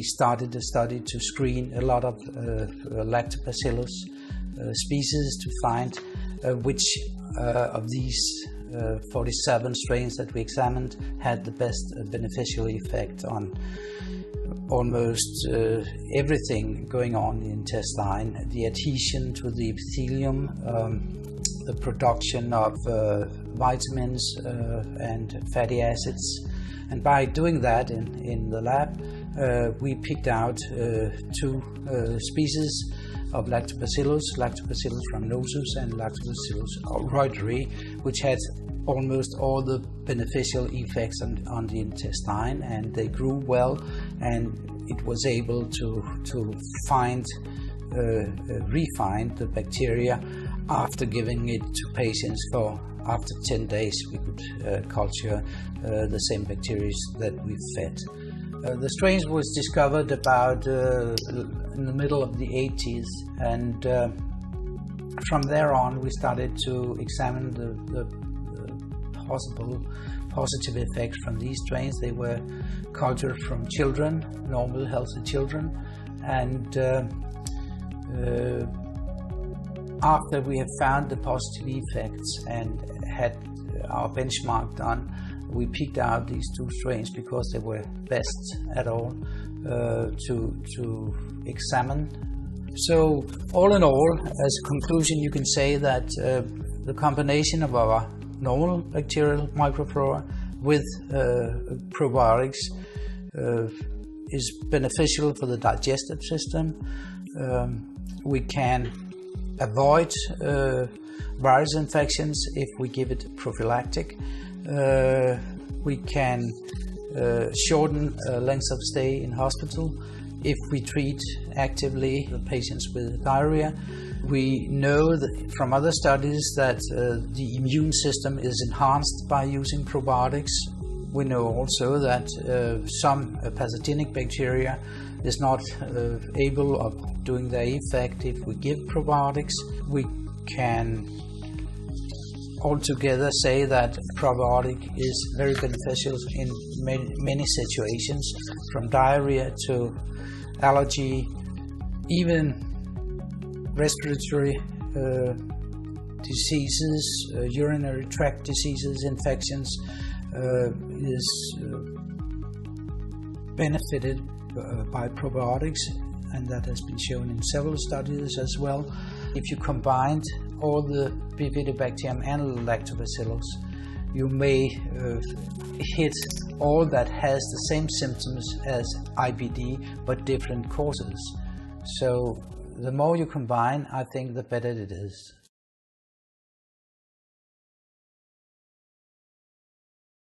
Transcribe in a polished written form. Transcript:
we started a study to screen a lot of Lactobacillus species to find which of these 47 strains that we examined had the best beneficial effect on almost everything going on in the intestine: the adhesion to the epithelium, the production of vitamins and fatty acids. And by doing that in the lab, we picked out two species of Lactobacillus, Lactobacillus rhamnosus and Lactobacillus reuteri, which had almost all the beneficial effects on the intestine, and they grew well, and it was able to refine the bacteria after giving it to patients after 10 days. We could culture the same bacteria that we fed. The strains was discovered about in the middle of the 80s, and from there on we started to examine the possible positive effects from these strains. They were cultured from children, normal healthy children, and after we have found the positive effects and had our benchmark done, we picked out these two strains because they were best at all to examine. So all in all, as a conclusion, you can say that the combination of our normal bacterial microflora with probiotics is beneficial for the digestive system. We can avoid virus infections if we give it prophylactic. We can shorten lengths of stay in hospital if we treat actively the patients with diarrhea. We know that from other studies that the immune system is enhanced by using probiotics. We know also that some pathogenic bacteria is not able of doing their effect if we give probiotics. We can altogether say that probiotic is very beneficial in many situations, from diarrhea to allergy, even respiratory diseases, urinary tract diseases, infections is benefited by probiotics, and that has been shown in several studies as well. If you combined all the Bifidobacterium and Lactobacillus, you may hit all that has the same symptoms as IBD but different causes. So the more you combine, I think the better it is.